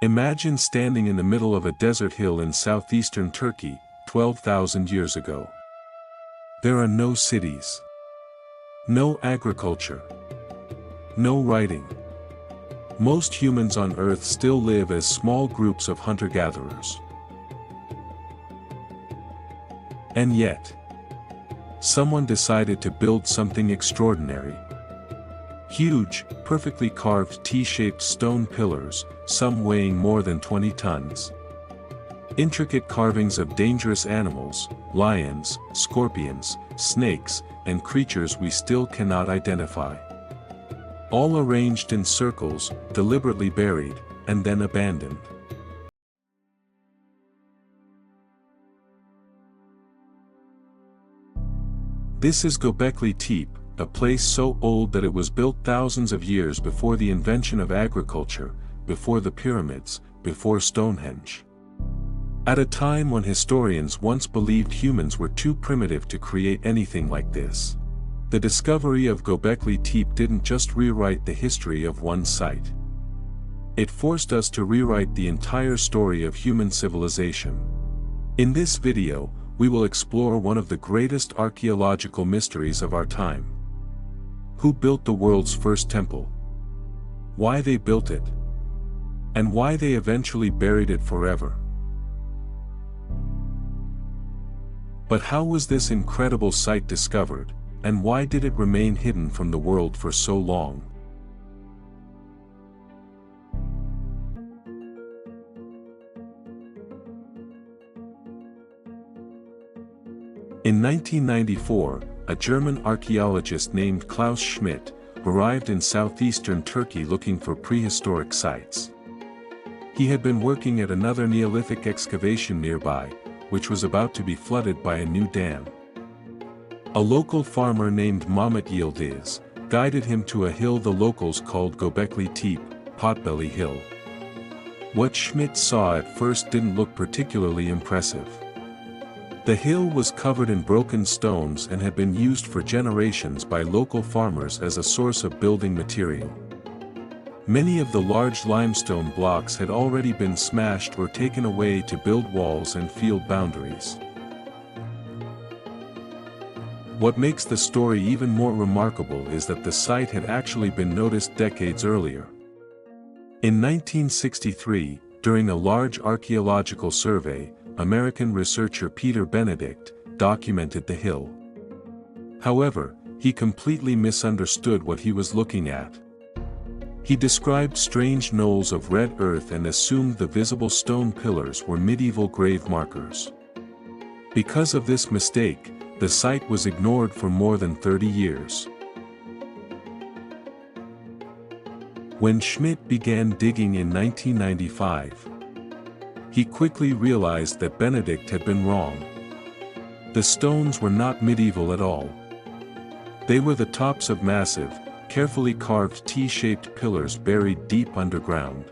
Imagine standing in the middle of a desert hill in southeastern Turkey, 12,000 years ago. There are no cities, no agriculture, no writing. Most humans on Earth still live as small groups of hunter-gatherers. And yet, someone decided to build something extraordinary. Huge, perfectly carved T-shaped stone pillars, some weighing more than 20 tons. Intricate carvings of dangerous animals, lions, scorpions, snakes, and creatures we still cannot identify. All arranged in circles, deliberately buried, and then abandoned. This is Göbekli Tepe, a place so old that it was built thousands of years before the invention of agriculture, before the pyramids, before Stonehenge. At a time when historians once believed humans were too primitive to create anything like this. The discovery of Göbekli Tepe didn't just rewrite the history of one site. It forced us to rewrite the entire story of human civilization. In this video, we will explore one of the greatest archaeological mysteries of our time. Who built the world's first temple? Why they built it? And why they eventually buried it forever? But how was this incredible site discovered, and why did it remain hidden from the world for so long? In 1994, a German archaeologist named Klaus Schmidt arrived in southeastern Turkey looking for prehistoric sites. He had been working at another Neolithic excavation nearby, which was about to be flooded by a new dam. A local farmer named Mehmet Yildiz guided him to a hill the locals called Göbekli Tepe, Potbelly Hill. What Schmidt saw at first didn't look particularly impressive. The hill was covered in broken stones and had been used for generations by local farmers as a source of building material. Many of the large limestone blocks had already been smashed or taken away to build walls and field boundaries. What makes the story even more remarkable is that the site had actually been noticed decades earlier. In 1963, during a large archaeological survey, American researcher Peter Benedict documented the hill. However, he completely misunderstood what he was looking at. He described strange knolls of red earth and assumed the visible stone pillars were medieval grave markers. Because of this mistake, the site was ignored for more than 30 years. When Schmidt began digging in 1995, he quickly realized that Benedict had been wrong. The stones were not medieval at all. They were the tops of massive, carefully carved T-shaped pillars buried deep underground.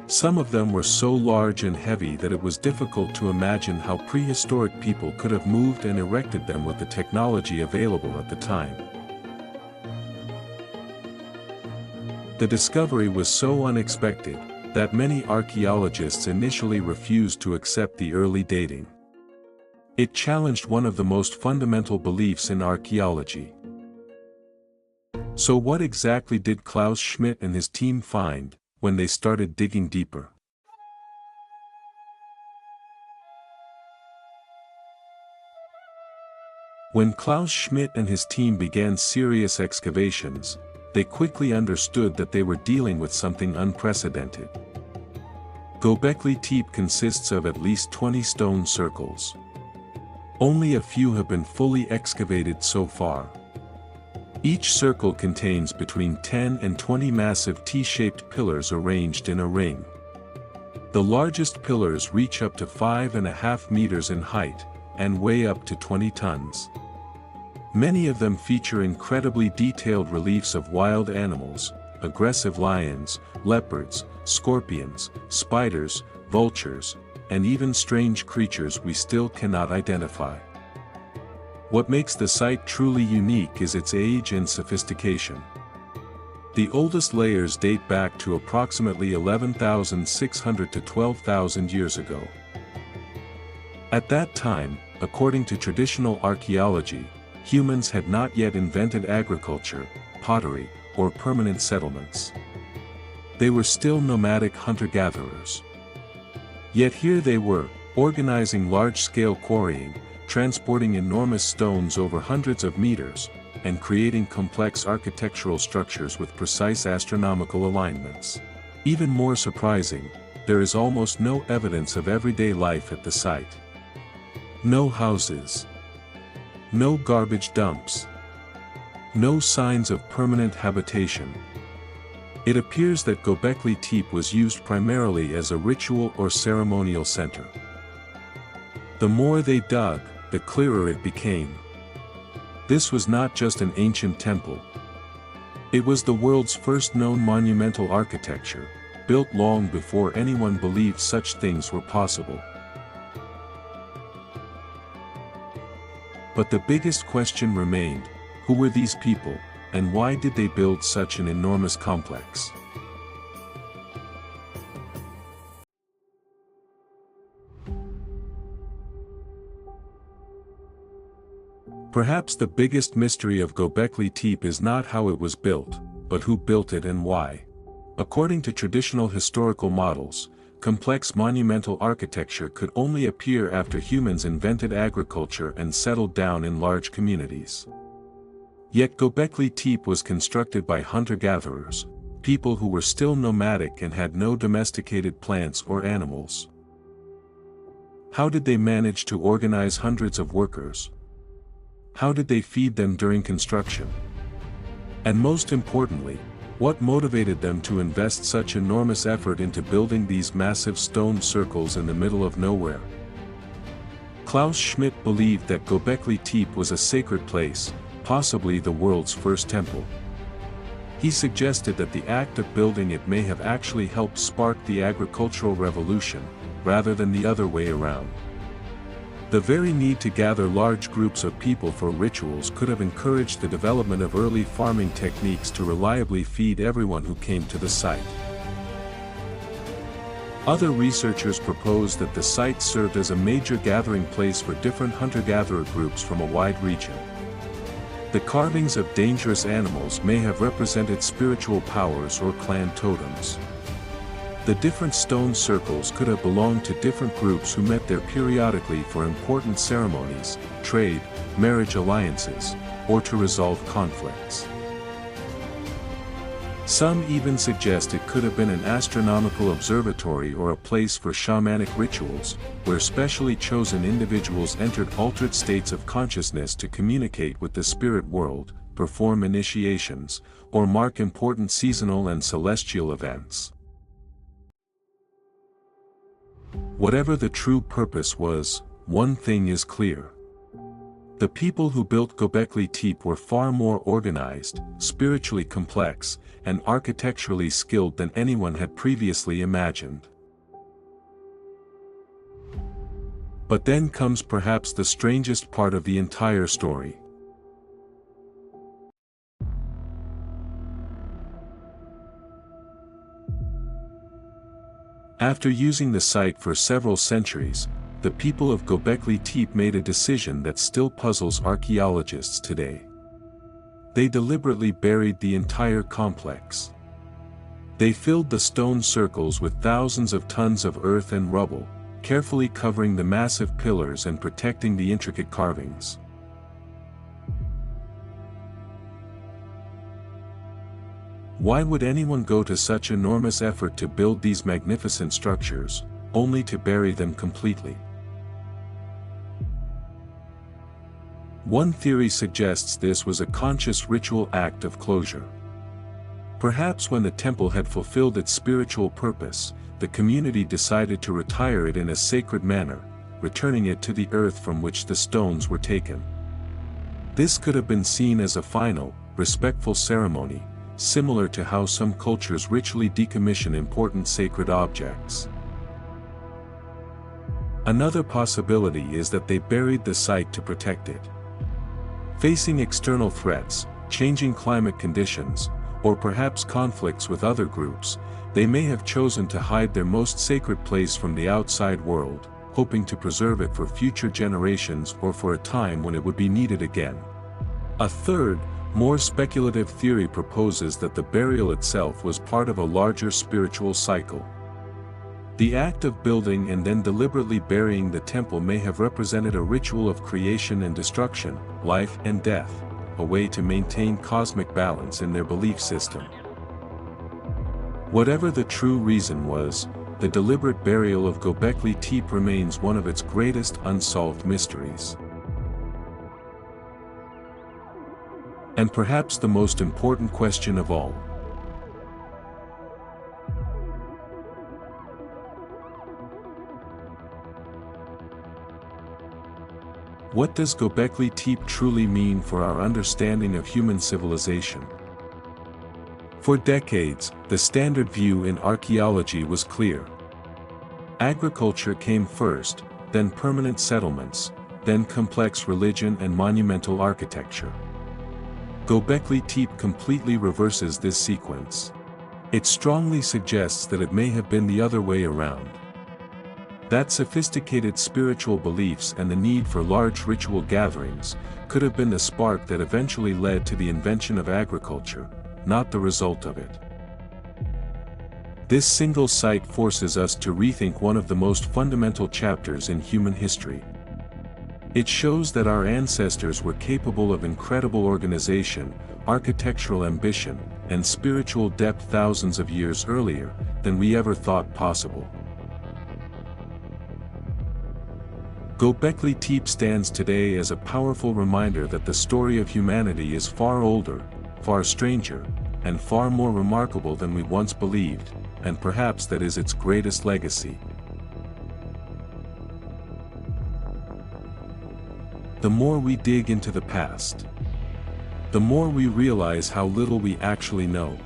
Some of them were so large and heavy that it was difficult to imagine how prehistoric people could have moved and erected them with the technology available at the time. The discovery was so unexpected that many archaeologists initially refused to accept the early dating. It challenged one of the most fundamental beliefs in archaeology. So what exactly did Klaus Schmidt and his team find when they started digging deeper? When Klaus Schmidt and his team began serious excavations, they quickly understood that they were dealing with something unprecedented. Göbekli Tepe consists of at least 20 stone circles. Only a few have been fully excavated so far. Each circle contains between 10 and 20 massive T-shaped pillars arranged in a ring. The largest pillars reach up to 5.5 meters in height, and weigh up to 20 tons. Many of them feature incredibly detailed reliefs of wild animals, aggressive lions, leopards, scorpions, spiders, vultures, and even strange creatures we still cannot identify. What makes the site truly unique is its age and sophistication. The oldest layers date back to approximately 11,600 to 12,000 years ago. At that time, according to traditional archaeology, humans had not yet invented agriculture, pottery, or permanent settlements. They were still nomadic hunter-gatherers. Yet here they were, organizing large-scale quarrying, transporting enormous stones over hundreds of meters, and creating complex architectural structures with precise astronomical alignments. Even more surprising, there is almost no evidence of everyday life at the site. No houses. No garbage dumps. No signs of permanent habitation. It appears that Göbekli Tepe was used primarily as a ritual or ceremonial center. The more they dug, the clearer it became. This was not just an ancient temple. It was the world's first known monumental architecture, built long before anyone believed such things were possible. But the biggest question remained: who were these people, and why did they build such an enormous complex? Perhaps the biggest mystery of Göbekli Tepe is not how it was built, but who built it and why. According to traditional historical models, complex monumental architecture could only appear after humans invented agriculture and settled down in large communities. Yet Göbekli Tepe was constructed by hunter-gatherers, people who were still nomadic and had no domesticated plants or animals. How did they manage to organize hundreds of workers? How did they feed them during construction? And most importantly, what motivated them to invest such enormous effort into building these massive stone circles in the middle of nowhere? Klaus Schmidt believed that Göbekli Tepe was a sacred place, possibly the world's first temple. He suggested that the act of building it may have actually helped spark the agricultural revolution, rather than the other way around. The very need to gather large groups of people for rituals could have encouraged the development of early farming techniques to reliably feed everyone who came to the site. Other researchers proposed that the site served as a major gathering place for different hunter-gatherer groups from a wide region. The carvings of dangerous animals may have represented spiritual powers or clan totems. The different stone circles could have belonged to different groups who met there periodically for important ceremonies, trade, marriage alliances, or to resolve conflicts. Some even suggest it could have been an astronomical observatory or a place for shamanic rituals, where specially chosen individuals entered altered states of consciousness to communicate with the spirit world, perform initiations, or mark important seasonal and celestial events. Whatever the true purpose was, one thing is clear. The people who built Göbekli Tepe were far more organized, spiritually complex, and architecturally skilled than anyone had previously imagined. But then comes perhaps the strangest part of the entire story. After using the site for several centuries, the people of Göbekli Tepe made a decision that still puzzles archaeologists today. They deliberately buried the entire complex. They filled the stone circles with thousands of tons of earth and rubble, carefully covering the massive pillars and protecting the intricate carvings. Why would anyone go to such enormous effort to build these magnificent structures, only to bury them completely? One theory suggests this was a conscious ritual act of closure. Perhaps when the temple had fulfilled its spiritual purpose, the community decided to retire it in a sacred manner, returning it to the earth from which the stones were taken. This could have been seen as a final, respectful ceremony, similar to how some cultures ritually decommission important sacred objects. Another possibility is that they buried the site to protect it. Facing external threats, changing climate conditions, or perhaps conflicts with other groups, they may have chosen to hide their most sacred place from the outside world, hoping to preserve it for future generations or for a time when it would be needed again. A third, more speculative theory proposes that the burial itself was part of a larger spiritual cycle. The act of building and then deliberately burying the temple may have represented a ritual of creation and destruction, life and death, a way to maintain cosmic balance in their belief system. Whatever the true reason was, the deliberate burial of Göbekli Tepe remains one of its greatest unsolved mysteries. And perhaps the most important question of all. What does Göbekli Tepe truly mean for our understanding of human civilization? For decades, the standard view in archaeology was clear. Agriculture came first, then permanent settlements, then complex religion and monumental architecture. Göbekli Tepe completely reverses this sequence. It strongly suggests that it may have been the other way around. That sophisticated spiritual beliefs and the need for large ritual gatherings could have been the spark that eventually led to the invention of agriculture, not the result of it. This single site forces us to rethink one of the most fundamental chapters in human history. It shows that our ancestors were capable of incredible organization, architectural ambition, and spiritual depth thousands of years earlier than we ever thought possible. Göbekli Tepe stands today as a powerful reminder that the story of humanity is far older, far stranger, and far more remarkable than we once believed, and perhaps that is its greatest legacy. The more we dig into the past, the more we realize how little we actually know.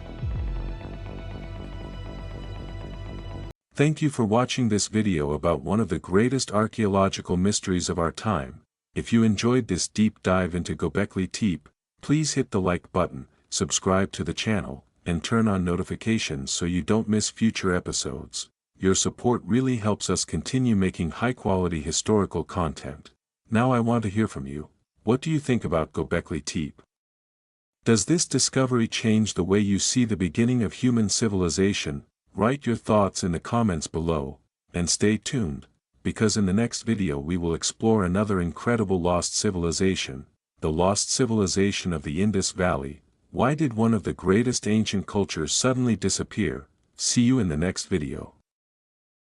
Thank you for watching this video about one of the greatest archaeological mysteries of our time. If you enjoyed this deep dive into Göbekli Tepe, please hit the like button, subscribe to the channel, and turn on notifications so you don't miss future episodes. Your support really helps us continue making high-quality historical content. Now I want to hear from you. What do you think about Göbekli Tepe? Does this discovery change the way you see the beginning of human civilization? Write your thoughts in the comments below, and stay tuned, because in the next video we will explore another incredible lost civilization, the lost civilization of the Indus Valley. Why did one of the greatest ancient cultures suddenly disappear? See you in the next video.